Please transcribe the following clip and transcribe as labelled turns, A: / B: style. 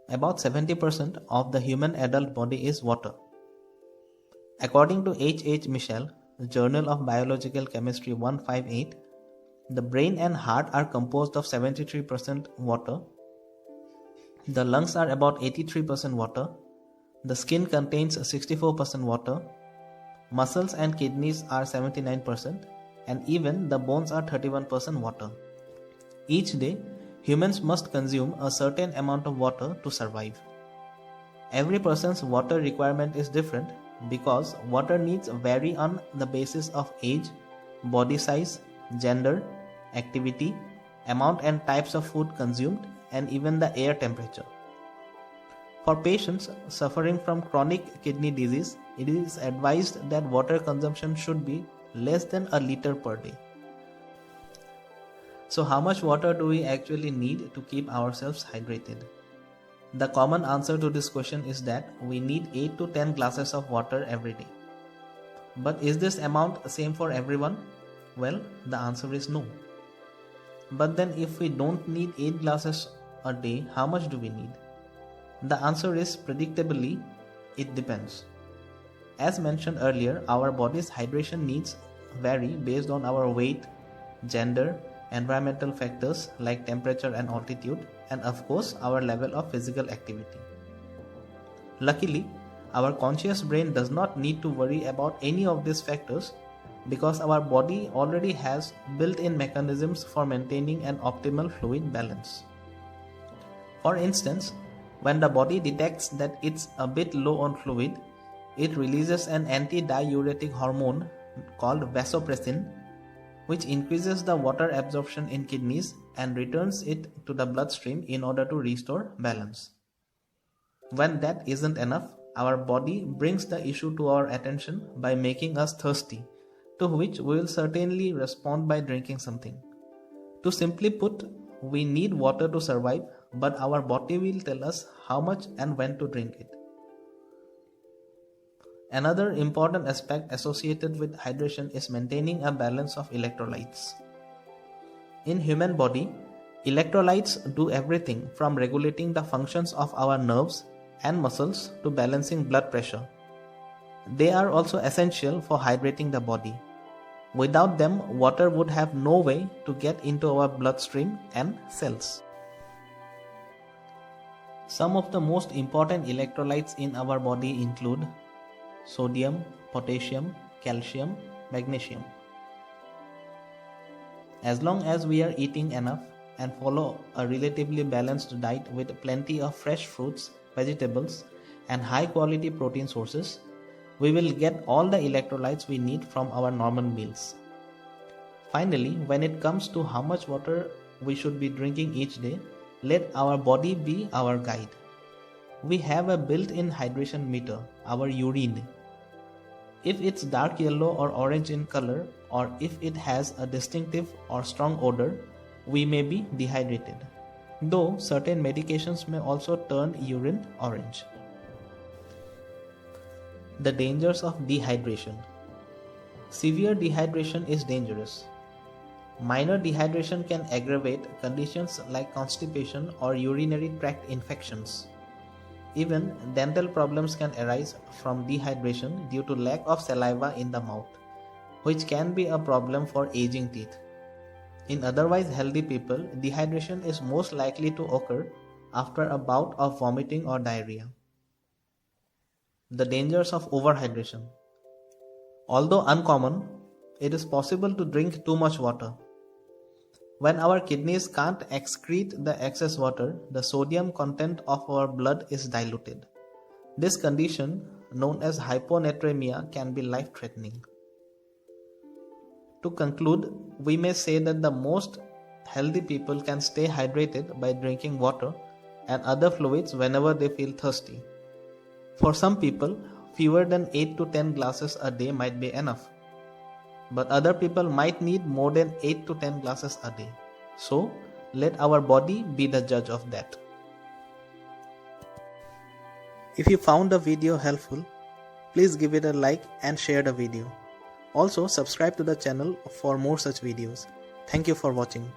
A: About 70% of the human adult body is water. According to H. Michel, Journal of Biological Chemistry 158, the brain and heart are composed of 73% water. The lungs are about 83% water. The skin contains 64% water. Muscles and kidneys are 79%, and even the bones are 31% water. Each day, humans must consume a certain amount of water to survive. Every person's water requirement is different because water needs vary on the basis of age, body size, gender, activity, amount and types of food consumed, and even the air temperature. For patients suffering from chronic kidney disease, it is advised that water consumption should be less than a liter per day. So how much water do we actually need to keep ourselves hydrated? The common answer to this question is that we need 8 to 10 glasses of water every day. But is this amount same for everyone? Well, the answer is no. But then if we don't need 8 glasses a day, how much do we need? The answer is predictably, it depends. As mentioned earlier, our body's hydration needs vary based on our weight, gender, environmental factors like temperature and altitude, and of course our level of physical activity. Luckily, our conscious brain does not need to worry about any of these factors because our body already has built-in mechanisms for maintaining an optimal fluid balance. For instance, when the body detects that it's a bit low on fluid, it releases an anti-diuretic hormone called vasopressin, which increases the water absorption in kidneys and returns it to the bloodstream in order to restore balance. When that isn't enough, our body brings the issue to our attention by making us thirsty, to which we will certainly respond by drinking something. To simply put, we need water to survive, but our body will tell us how much and when to drink it. Another important aspect associated with hydration is maintaining a balance of electrolytes. In human body, electrolytes do everything from regulating the functions of our nerves and muscles to balancing blood pressure. They are also essential for hydrating the body. Without them, water would have no way to get into our bloodstream and cells. Some of the most important electrolytes in our body include sodium, potassium, calcium, magnesium. As long as we are eating enough and follow a relatively balanced diet with plenty of fresh fruits, vegetables, and high quality protein sources, we will get all the electrolytes we need from our normal meals. Finally, when it comes to how much water we should be drinking each day, let our body be our guide. We have a built-in hydration meter, our urine. If it's dark yellow or orange in color, or if it has a distinctive or strong odor, we may be dehydrated. Though certain medications may also turn urine orange. The dangers of dehydration. Severe dehydration is dangerous. Minor dehydration can aggravate conditions like constipation or urinary tract infections. Even dental problems can arise from dehydration due to lack of saliva in the mouth, which can be a problem for aging teeth. In otherwise healthy people, dehydration is most likely to occur after a bout of vomiting or diarrhea. The dangers of overhydration. Although uncommon, it is possible to drink too much water. When our kidneys can't excrete the excess water, the sodium content of our blood is diluted. This condition, known as hyponatremia, can be life-threatening. To conclude, we may say that the most healthy people can stay hydrated by drinking water and other fluids whenever they feel thirsty. For some people, fewer than 8 to 10 glasses a day might be enough. But other people might need more than 8 to 10 glasses a day. So, let our body be the judge of that. If you found the video helpful, please give it a like and share the video. Also, subscribe to the channel for more such videos. Thank you for watching.